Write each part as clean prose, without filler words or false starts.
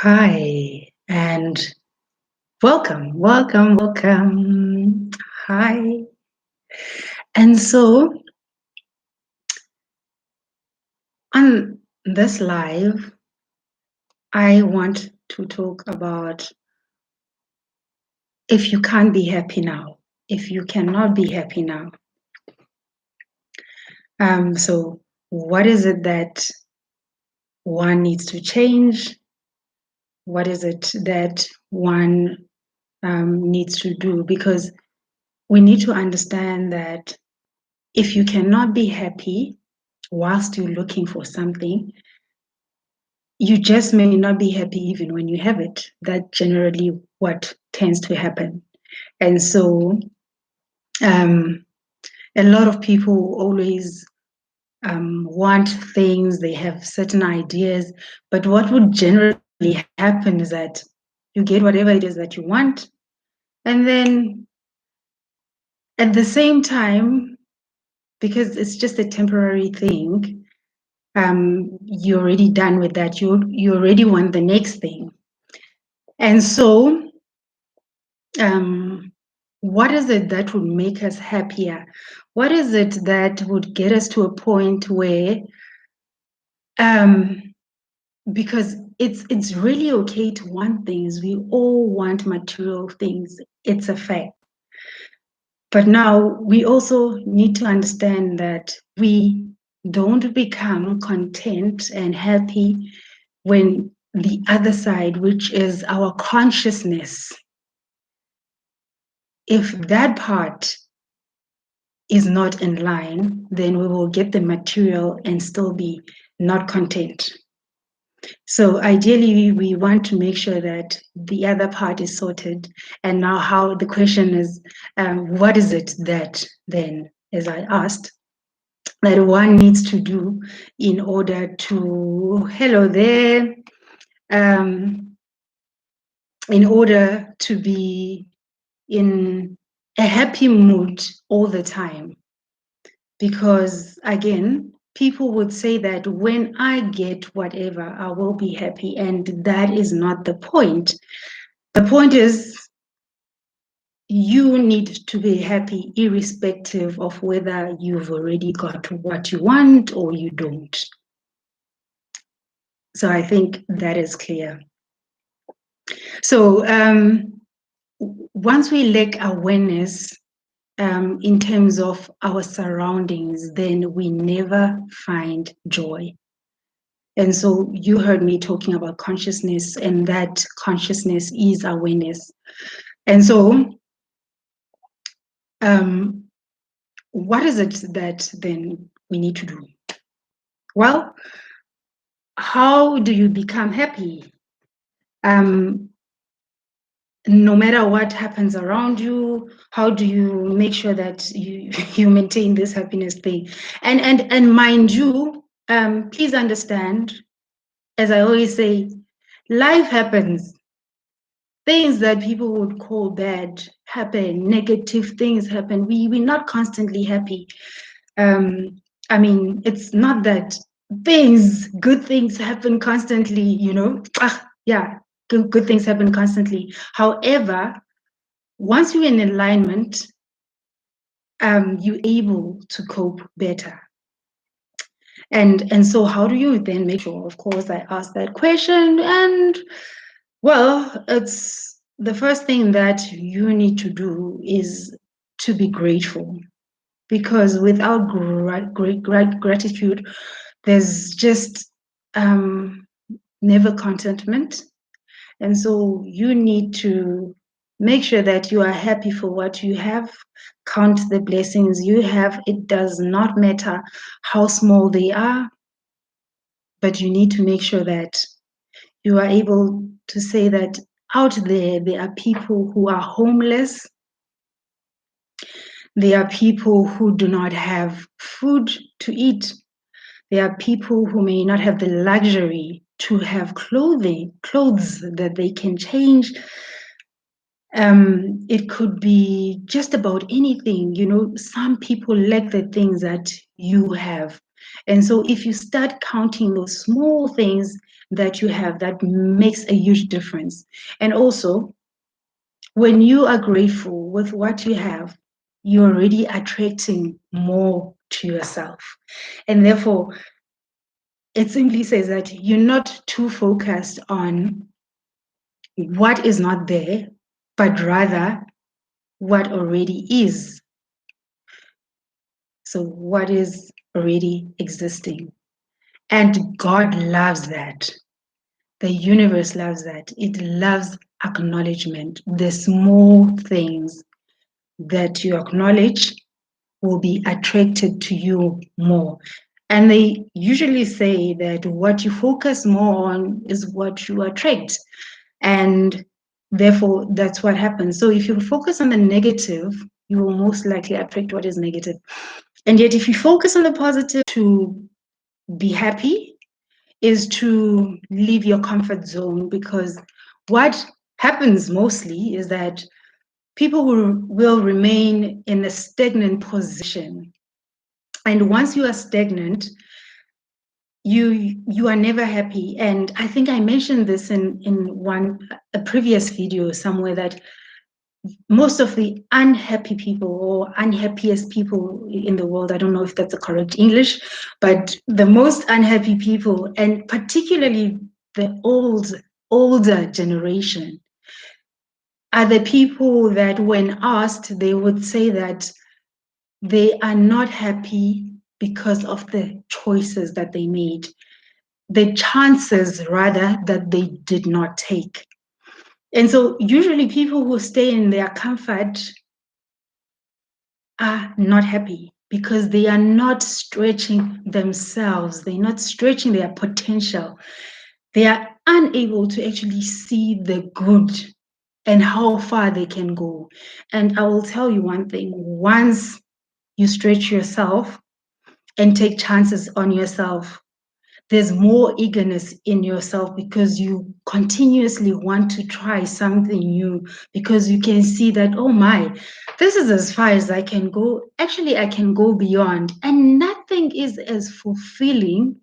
Hi, and welcome, welcome, welcome. Hi. And so on this live, I want to talk about if you can't be happy now, if you cannot be happy now. So what is it that one needs to change? What is it that one needs to do? Because we need to understand that if you cannot be happy whilst you're looking for something, you just may not be happy even when you have it. That's generally what tends to happen. And so a lot of people always want things, they have certain ideas, but what would generally happen is that you get whatever it is that you want, and then at the same time, because it's just a temporary thing, you're already done with that. You already want the next thing. And so what is it that would make us happier? What is it that would get us to a point where because it's really okay to want things. We all want material things. It's a fact. But now we also need to understand that we don't become content and happy when the other side, which is our consciousness, if that part is not in line, then we will get the material and still be not content. So ideally, we want to make sure that the other part is sorted. And now how the question is, what is it that then, as I asked, that one needs to do in order to, hello there, in order to be in a happy mood all the time? Because again, people would say that when I get whatever, I will be happy. And that is not the point. The point is you need to be happy irrespective of whether you've already got what you want or you don't. So I think that is clear. So once we lack awareness in terms of our surroundings, then we never find joy. And so you heard me talking about consciousness, and that consciousness is awareness. And so what is it that then we need to do? Well, how do you become happy? No matter what happens around you, how do you make sure that you maintain this happiness thing? And mind you, please understand, as I always say, life happens. Things that people would call bad happen, negative things happen. We're not constantly happy. I mean, it's not that good things happen constantly, you know. Yeah, good things happen constantly. However, once you're in alignment, you're able to cope better. And so how do you then make sure? Of course, I asked that question, and well, it's the first thing that you need to do is to be grateful, because without gratitude, there's just never contentment. And so you need to make sure that you are happy for what you have, count the blessings you have. It does not matter how small they are, but you need to make sure that you are able to say that out there are people who are homeless. There are people who do not have food to eat. There are people who may not have the luxury to have clothes that they can change. It could be just about anything. You know, some people lack the things that you have. And so if you start counting those small things, that you have that makes a huge difference. And also, when you are grateful with what you have, you're already attracting more to yourself. And therefore, it simply says that you're not too focused on what is not there, but rather what already is. So, what is already existing. And God loves that. The universe loves that. It loves acknowledgement. The small things that you acknowledge will be attracted to you more. And they usually say that what you focus more on is what you attract. And therefore, that's what happens. So if you focus on the negative, you will most likely attract what is negative. And yet, if you focus on the positive, to be happy is to leave your comfort zone, because what happens mostly is that people will remain in a stagnant position. And once you are stagnant, you are never happy. And I think I mentioned this in a previous video somewhere, that most of the unhappy people or unhappiest people in the world, I don't know if that's the correct English, but the most unhappy people, and particularly the older generation, are the people that when asked, they would say that they are not happy because of the choices that they made, the chances rather that they did not take. And so usually people who stay in their comfort are not happy because they are not stretching themselves. They're not stretching their potential. They are unable to actually see the good and how far they can go. And I will tell you one thing: once you stretch yourself and take chances on yourself, there's more eagerness in yourself because you continuously want to try something new, because you can see that, oh my, this is as far as I can go. Actually, I can go beyond. And nothing is as fulfilling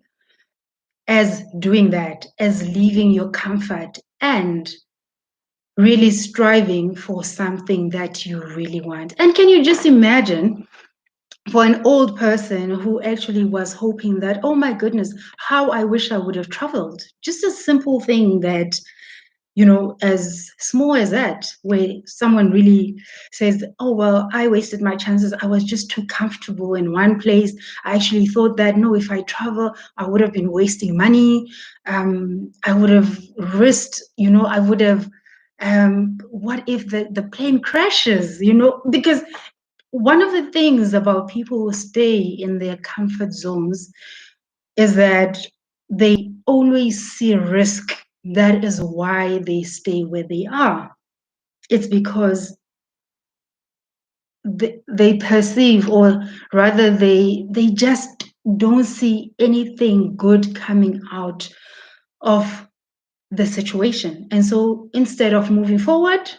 as doing that, as leaving your comfort and really striving for something that you really want. And can you just imagine, for an old person who actually was hoping that, oh my goodness, how I wish I would have traveled. Just a simple thing that, as small as that, where someone really says, oh, well, I wasted my chances. I was just too comfortable in one place. I actually thought that, no, if I travel, I would have been wasting money. I would have risked, I would have, what if the plane crashes, because one of the things about people who stay in their comfort zones is that they always see risk. That is why they stay where they are. It's because they perceive, or rather they just don't see anything good coming out of the situation. And so instead of moving forward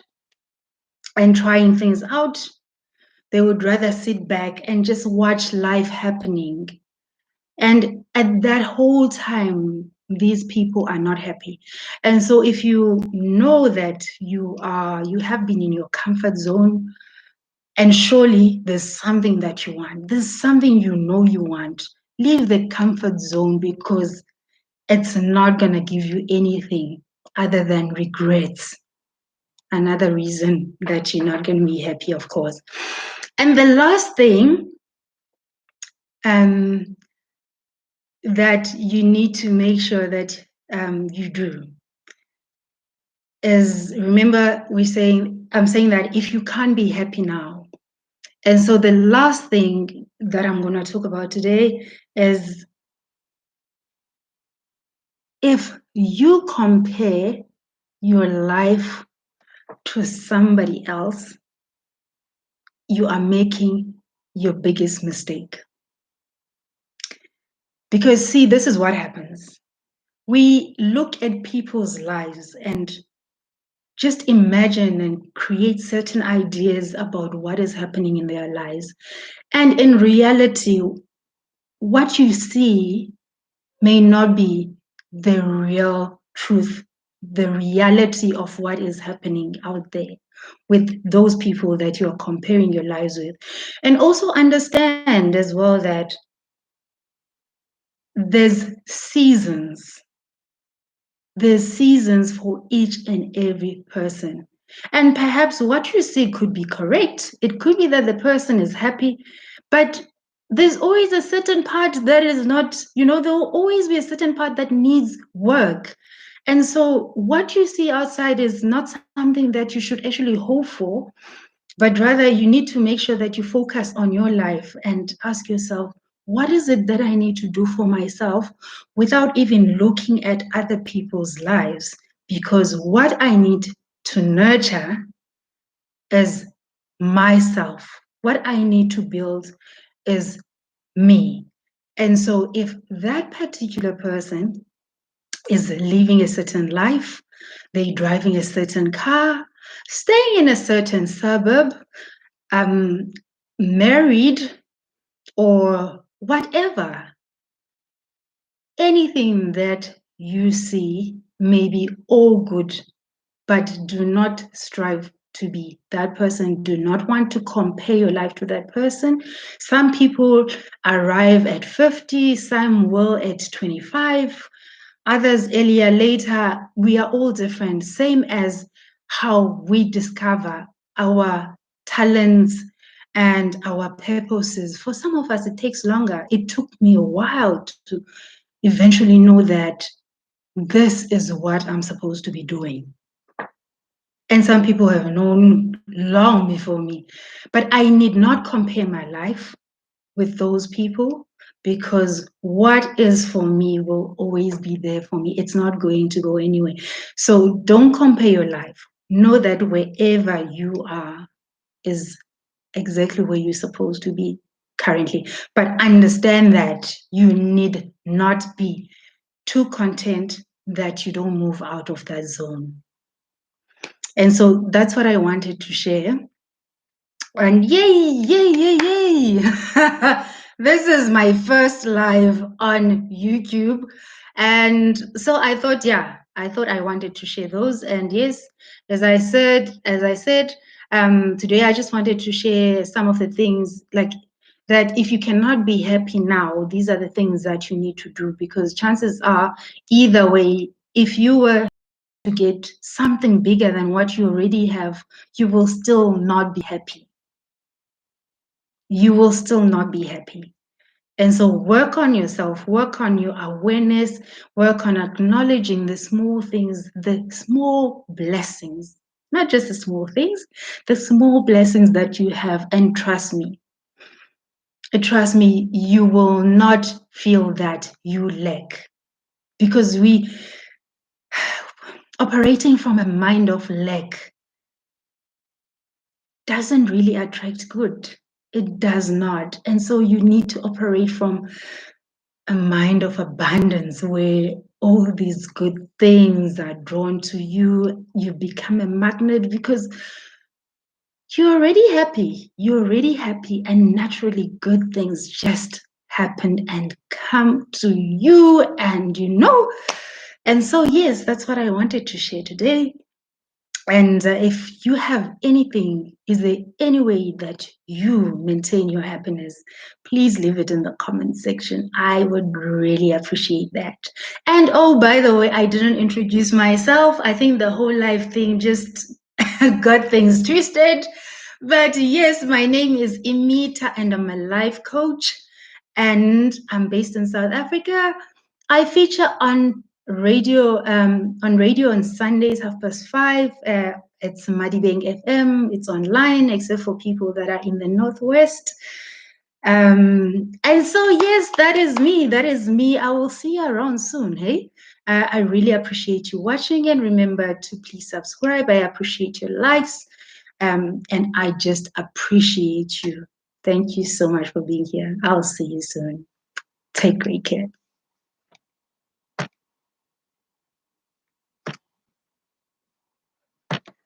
and trying things out, they would rather sit back and just watch life happening. And at that whole time, these people are not happy. And so if you know that you have been in your comfort zone, and surely there's something that you want, there's something you want, leave the comfort zone, because it's not going to give you anything other than regrets. Another reason that you're not going to be happy, of course. And the last thing, that you need to make sure that you do is, remember, I'm saying that if you can't be happy now. And so the last thing that I'm going to talk about today is, if you compare your life to somebody else, you are making your biggest mistake. Because see, this is what happens. We look at people's lives and just imagine and create certain ideas about what is happening in their lives. And in reality, what you see may not be the real truth, the reality of what is happening out there with those people that you're comparing your lives with. And also understand as well that there's seasons. There's seasons for each and every person. And perhaps what you see could be correct. It could be that the person is happy, but there's always a certain part that is not, there will always be a certain part that needs work. And so what you see outside is not something that you should actually hope for, but rather you need to make sure that you focus on your life and ask yourself, what is it that I need to do for myself without even looking at other people's lives? Because what I need to nurture is myself. What I need to build is me. And so if that particular person is living a certain life, they're driving a certain car, staying in a certain suburb, married, or whatever, anything that you see may be all good, but do not strive to be that person. Do not want to compare your life to that person. Some people arrive at 50, some will at 25, others earlier, later. We are all different, same as how we discover our talents and our purposes. For some of us, it takes longer. It took me a while to eventually know that this is what I'm supposed to be doing. And some people have known long before me. But I need not compare my life with those people, because what is for me will always be there for me. It's not going to go anywhere. So don't compare your life. Know that wherever you are is exactly where you're supposed to be currently. But understand that you need not be too content that you don't move out of that zone. And so that's what I wanted to share. And yay, yay, yay, yay! This is my first live on YouTube. And so I thought, I wanted to share those. And yes, as I said, today I just wanted to share some of the things like that. If you cannot be happy now, these are the things that you need to do, because chances are, either way, if you were to get something bigger than what you already have, you will still not be happy. You will still not be happy. And so work on yourself, work on your awareness, work on acknowledging the small things, the small blessings, not just the small things, the small blessings that you have. And trust me, you will not feel that you lack, because we operating from a mind of lack doesn't really attract good. It does not. And so you need to operate from a mind of abundance, where all these good things are drawn to you. You become a magnet because you're already happy. You're already happy, and naturally good things just happen and come to you, and And so, yes, that's what I wanted to share today. And if you have anything, is there any way that you maintain your happiness? Please leave it in the comment section. I would really appreciate that. And oh, by the way, I didn't introduce myself. I think the whole life thing just got things twisted. But yes, my name is Imitha, and I'm a life coach, and I'm based in South Africa. I feature on radio on Sundays 5:30. It's Madibeng FM. It's online, except for people that are in the Northwest. And so yes, that is me. That is me. I will see you around soon. Hey, I really appreciate you watching, and remember to please subscribe. I appreciate your likes, and I just appreciate you. Thank you so much for being here. I'll see you soon. Take great care.